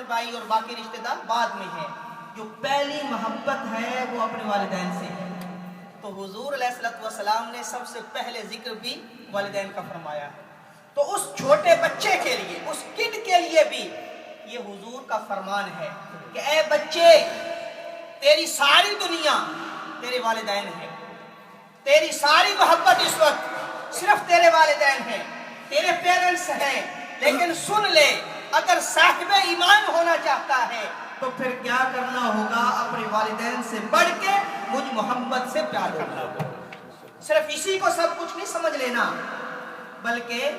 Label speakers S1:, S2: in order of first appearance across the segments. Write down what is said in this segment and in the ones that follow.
S1: بھائی اور باقی رشتہ دار بعد میں ہیں. جو پہلی محبت ہے وہ اپنے والدین سے ہے. تو حضور علیہ الصلوۃ والسلام نے سب سے پہلے ذکر بھی والدین کا فرمایا ہے. تو اس چھوٹے بچے کے لیے، اس کڈ کے لیے بھی یہ حضور کا فرمان ہے کہ اے بچے، تیری ساری دنیا تیرے والدین ہے. تیری ساری محبت اس وقت صرف تیرے والدین ہیں، تیرے پیرنٹس ہیں. لیکن سن لے، اگر صاحب ایمان ہونا چاہتا ہے تو پھر کیا کرنا ہوگا؟ اپنے والدین سے بڑھ کے مجھ محمد سے پیار کرنا ہوگا. صرف اسی کو سب کچھ نہیں سمجھ لینا، بلکہ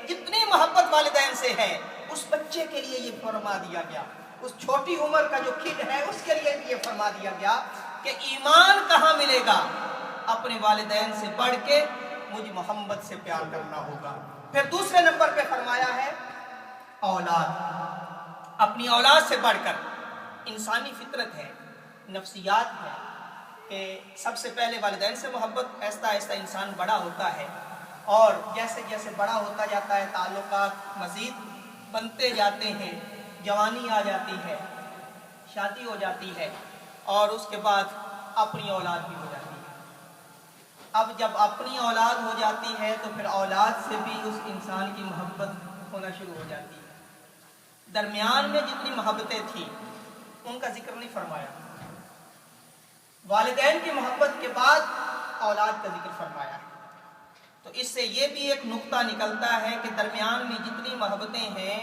S1: جتنی محبت والدین سے ہے اس بچے کے لیے یہ فرما دیا گیا. اس چھوٹی عمر کا جو کڈ ہے اس کے لیے بھی یہ فرما دیا گیا کہ ایمان کہاں ملے گا؟ اپنے والدین سے بڑھ کے مجھ محمد سے پیار کرنا ہوگا. پھر دوسرے نمبر پہ فرمایا ہے اولاد. اپنی اولاد سے بڑھ کر انسانی فطرت ہے، نفسیات ہے کہ سب سے پہلے والدین سے محبت. آہستہ آہستہ انسان بڑا ہوتا ہے اور جیسے جیسے بڑا ہوتا جاتا ہے تعلقات مزید بنتے جاتے ہیں. جوانی آ جاتی ہے، شادی ہو جاتی ہے اور اس کے بعد اپنی اولاد بھی ہو جاتی ہے. اب جب اپنی اولاد ہو جاتی ہے تو پھر اولاد سے بھی اس انسان کی محبت ہونا شروع ہو جاتی ہے. درمیان میں جتنی محبتیں تھیں ان کا ذکر نہیں فرمایا. والدین کی محبت کے بعد اولاد کا ذکر فرمایا. تو اس سے یہ بھی ایک نقطہ نکلتا ہے کہ درمیان میں جتنی محبتیں ہیں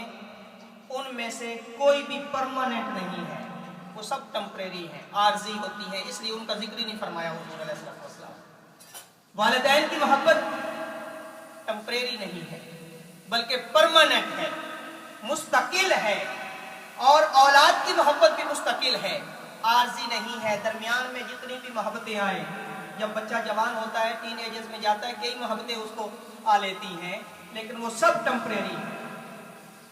S1: ان میں سے کوئی بھی پرماننٹ نہیں ہے، وہ سب ٹمپریری ہیں، عارضی ہوتی ہیں. اس لیے ان کا ذکر ہی نہیں فرمایا حضور علیہ السلام. والدین کی محبت ٹمپریری نہیں ہے بلکہ پرماننٹ ہے، مستقل ہے. اور اولاد کی محبت بھی مستقل ہے، عارضی نہیں ہے. درمیان میں جتنی بھی محبتیں آئیں، جب بچہ جوان ہوتا ہے، ٹین ایجز میں جاتا ہے، کئی محبتیں اس کو آ لیتی ہیں، لیکن وہ سب ٹمپریری ہیں.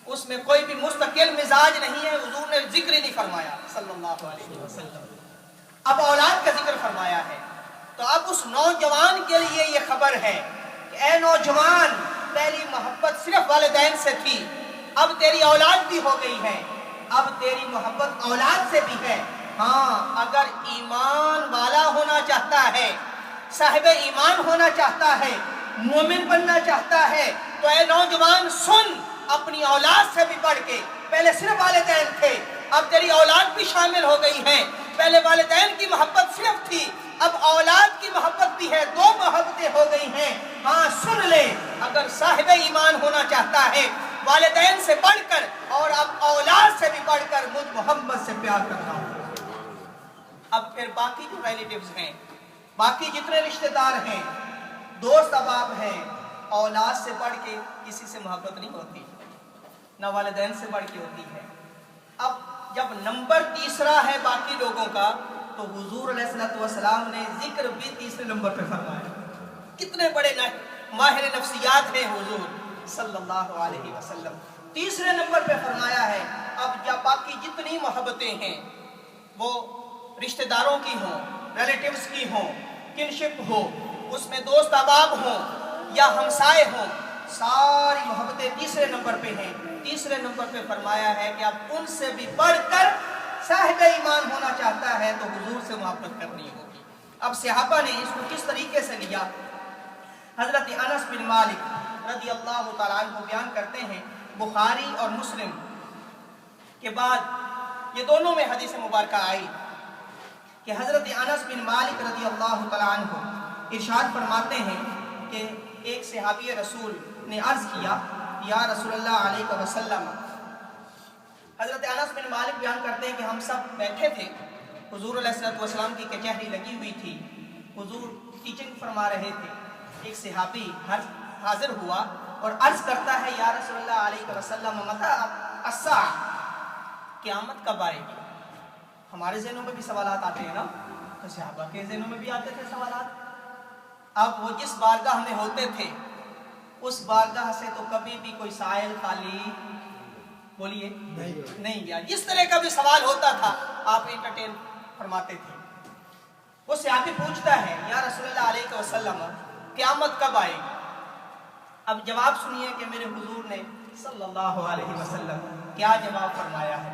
S1: اس میں کوئی بھی مستقل مزاج نہیں ہے. حضور نے ذکر ہی نہیں فرمایا صلی اللہ علیہ وسلم. اب اولاد کا ذکر فرمایا ہے تو اب اس نوجوان کے لیے یہ خبر ہے کہ اے نوجوان، پہلی محبت صرف والدین سے تھی، اب تیری اولاد بھی ہو گئی ہے، اب تیری محبت اولاد سے بھی ہے. ہاں، اگر ایمان والا ہونا چاہتا ہے، صاحب ایمان ہونا چاہتا ہے، مومن بننا چاہتا ہے تو اے نوجوان سن، اپنی اولاد سے بھی بڑھ کے، پہلے صرف والدین تھے، اب تیری اولاد بھی شامل ہو گئی ہے. پہلے والدین کی محبت صرف تھی، اب اولاد کی محبت بھی ہے، دو محبتیں ہو گئی ہیں. ہاں سن لے، اگر صاحب ایمان ہونا چاہتا ہے والدین سے بڑھ کر اور اب اولاد سے بھی بڑھ کر مجھ محمد سے پیار کرنا ہوگا. اب پھر باقی جو ریلیٹیوز ہیں، باقی جتنے رشتہ دار ہیں، دوست احباب ہیں، اولاد سے بڑھ کے کسی سے محبت نہیں ہوتی، نہ والدین سے بڑھ کے ہوتی ہے. اب جب نمبر تیسرا ہے باقی لوگوں کا تو حضور علیہ الصلوۃ والسلام نے ذکر بھی تیسرے نمبر پہ فرمایا. کتنے بڑے ماہر نفسیات ہیں حضور صلی اللہ علیہ وسلم. تیسرے نمبر پہ فرمایا ہے اب جب باقی جتنی محبتیں ہیں وہ رشتہ داروں کی ہوں، ریلیٹیوز کی ہوں، کنشپ ہو، اس میں دوست احباب ہوں یا ہمسائے ہوں، ساری محبتیں تیسرے نمبر پہ ہیں. تیسرے نمبر پہ فرمایا ہے کہ اب ان سے بھی بڑھ کر صاحب ایمان ہونا چاہتا ہے تو حضور سے محبت کرنی ہوگی. اب صحابہ نے اس کو کس طریقے سے لیا؟ حضرت انس بن مالک رضی اللہ تعالیٰ عنہ بیان کرتے ہیں، بخاری اور مسلم کے بعد یہ دونوں میں حدیث مبارکہ آئی کہ حضرت انس بن مالک رضی اللہ تعالیٰ عنہ ارشاد فرماتے ہیں کہ ایک صحابی رسول نے عرض کیا، یا رسول اللہ علیہ وسلم. حضرت انس بن مالک بیان کرتے ہیں کہ ہم سب بیٹھے تھے، حضور علیہ الصلوۃ والسلام کی کچہری لگی ہوئی تھی، حضور ٹیچنگ فرما رہے تھے. ایک صحابی حاضر ہوا اور عرض کرتا ہے، یا رسول اللہ علیہ وسلم متی الساعہ، قیامت کب آئے گی؟ ہمارے ذہنوں میں بھی سوالات آتے ہیں نا، تو صحابہ کے ذہنوں میں بھی آتے تھے سوالات. اب وہ جس بارگاہ میں ہوتے تھے اس بارگاہ سے تو کبھی بھی کوئی سائل خالی بولیے نہیں گیا. جس طرح کا بھی سوال ہوتا تھا آپ انٹرٹین فرماتے تھے. وہ صحابی پوچھتا ہے، یا رسول اللہ علیہ وسلم قیامت کب آئے گی؟ اب جواب سنیے کہ میرے حضور نے صلی اللہ علیہ وسلم کیا جواب فرمایا ہے.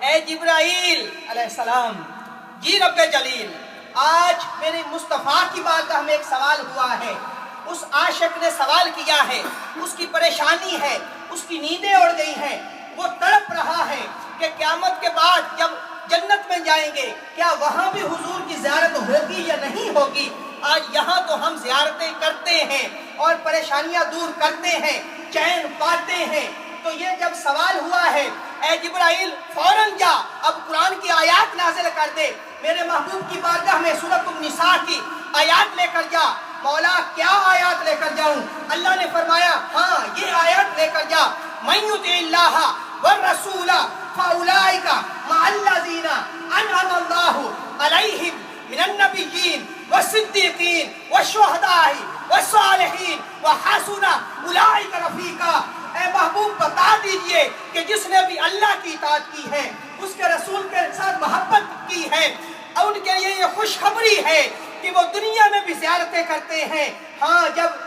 S1: اے جبرائیل علیہ السلام، جی رب جلیل، آج میرے مصطفیٰ کی بارگاہ میں ایک سوال ہوا ہے، اس عاشق نے سوال کیا ہے، اس کی پریشانی ہے، اس کی نیندیں اڑ گئی ہیں، وہ تڑپ رہا ہے کہ قیامت کے بعد جب جنت میں جائیں گے کیا وہاں بھی حضور کی زیارت ہوگی یا نہیں ہوگی۔ آج یہاں تو ہم زیارتیں کرتے ہیں اور پریشانیاں دور کرتے ہیں، چین پاتے ہیں، تو یہ جب سوال ہوا ہے اے جبرائیل فوراً جا، اب قرآن کی آیات نازل کر دے، میرے محبوب کی بارگاہ میں سورۃ النساء کی آیات لے کر جا۔ مولا کیا آیات لے کر جاؤں؟ اللہ نے فرمایا ہاں یہ آیات لے کر جا، مَن یُطِعِ اللَّهَ وَالرَّسُولَ فَأُولَٰئِکَ مَعَ الَّذِینَ أَنْعَمَ اللَّهُ عَلَیْہِم مِنَ النَّبِیِّینَ والصدیقین والشہداء والصالحین وحسن اولئک رفیقا۔ اے محبوب بتا دیجئے کہ جس نے بھی اللہ کی اطاعت کی ہے، اس کے رسول کے ساتھ محبت کی ہے، اور ان کے لیے یہ خوشخبری ہے کہ وہ دنیا میں بھی زیارتیں کرتے ہیں، ہاں جب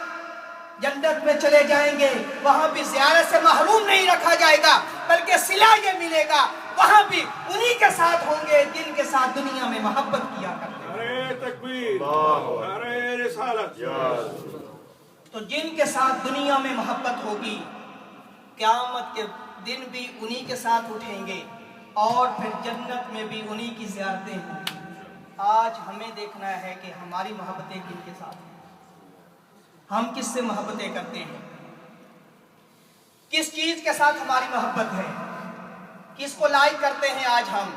S1: جنت میں چلے جائیں گے وہاں بھی زیارت سے محروم نہیں رکھا جائے گا، بلکہ صلہ یہ ملے گا، وہاں بھی انہی کے ساتھ ہوں گے جن کے ساتھ دنیا میں محبت کیا کرتے ہیں۔
S2: نعرہ تکبیر، نعرہ رسالت۔
S1: تو جن کے ساتھ دنیا میں محبت ہوگی قیامت کے دن بھی انہی کے ساتھ اٹھیں گے اور پھر جنت میں بھی انہی کی زیارتیں ہوں گی۔ آج ہمیں دیکھنا ہے کہ ہماری محبتیں کن کے ساتھ ہیں، ہم کس سے محبتیں کرتے ہیں، کس چیز کے ساتھ ہماری محبت ہے، کس کو لائک کرتے ہیں۔ آج ہم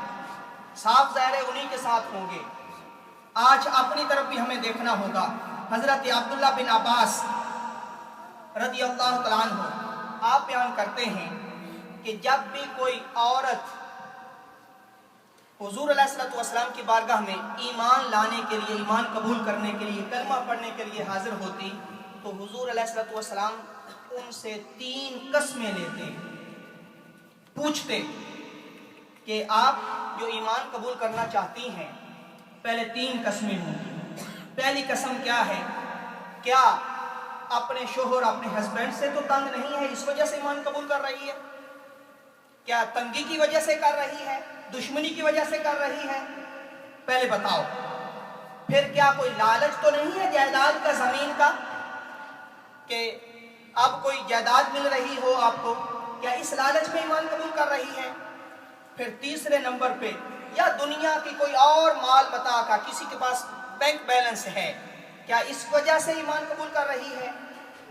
S1: صاف ظاہر انہی کے ساتھ ہوں گے۔ آج اپنی طرف بھی ہمیں دیکھنا ہوگا۔ حضرت عبداللہ بن عباس رضی اللہ تعالیٰ عنہ آپ بیان کرتے ہیں کہ جب بھی کوئی عورت حضور علیہ السلام کی بارگاہ میں ایمان لانے کے لیے، ایمان قبول کرنے کے لیے، کلمہ پڑھنے کے لیے حاضر ہوتی تو حضور علیہ السلام ان سے 3 قسمیں لیتے، پوچھتے کہ آپ جو ایمان قبول کرنا چاہتی ہیں پہلے 3 قسمیں ہوں۔ پہلی قسم کیا ہے؟ کیا اپنے شوہر اپنے ہسبینڈ سے تو تنگ نہیں ہے اس وجہ سے ایمان قبول کر رہی ہے؟ کیا تنگی کی وجہ سے کر رہی ہے؟ دشمنی کی وجہ سے کر رہی ہے؟ پہلے بتاؤ۔ پھر کیا کوئی لالچ تو نہیں ہے جائیداد کا، زمین کا، کہ اب کوئی جائیداد مل رہی ہو آپ کو، کیا اس لالچ میں ایمان قبول کر رہی ہے؟ پھر تیسرے نمبر پہ یا دنیا کی کوئی اور مال متاع کا، کسی کے پاس بینک بیلنس ہے، کیا اس وجہ سے ایمان قبول کر رہی ہے؟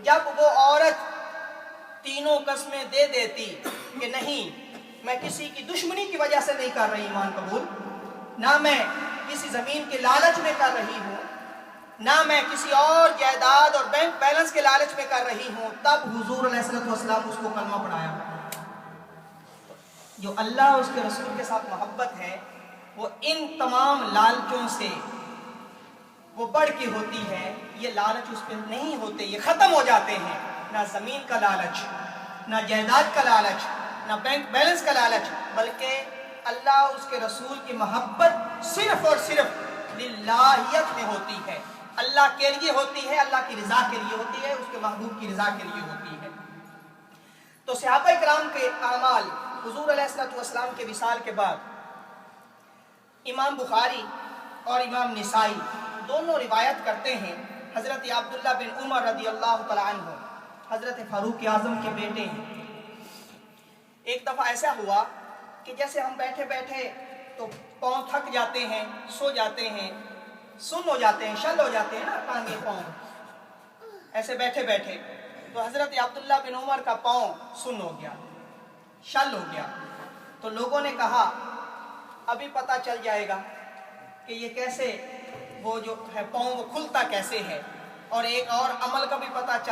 S1: جب وہ عورت تینوں قسمیں دے دیتی کہ نہیں میں کسی کی دشمنی کی وجہ سے نہیں کر رہی ایمان قبول، نہ میں کسی زمین کے لالچ میں کر رہی ہوں، نہ میں کسی اور جائیداد اور بینک بیلنس کے لالچ میں کر رہی ہوں، تب حضور علیہ السلام اس کو کلمہ پڑھایا۔ جو اللہ اس کے رسول کے ساتھ محبت ہے وہ ان تمام لالچوں سے وہ بڑھ کے ہوتی ہے، یہ لالچ اس پہ نہیں ہوتے، یہ ختم ہو جاتے ہیں۔ نہ زمین کا لالچ، نہ جائیداد کا لالچ، نہ بینک بیلنس کا لالچ، بلکہ اللہ اس کے رسول کی محبت صرف اور صرف للہیت میں ہوتی ہے، اللہ کے لیے ہوتی ہے، اللہ کی رضا کے لیے ہوتی ہے، اس کے محبوب کی رضا کے لیے ہوتی ہے۔ تو صحابہ کرام کے اعمال حضور علیہ السلام کے وصال کے بعد امام بخاری اور امام نسائی دونوں روایت کرتے ہیں، حضرت عبداللہ بن عمر رضی اللہ تعالیٰ عنہ حضرت فاروق اعظم کے بیٹے ہیں۔ ایک دفعہ ایسا ہوا کہ جیسے ہم بیٹھے بیٹھے تو پاؤں تھک جاتے ہیں، سو جاتے ہیں، سن ہو جاتے ہیں، شل ہو جاتے ہیں نا ٹانگے پاؤں، ایسے بیٹھے بیٹھے تو حضرت عبداللہ بن عمر کا پاؤں سن ہو گیا، شل ہو گیا۔ تو لوگوں نے کہا ابھی پتہ چل جائے گا کہ یہ کیسے وہ جو ہے پاؤں وہ کھلتا کیسے ہے، اور ایک اور عمل کا بھی پتہ چل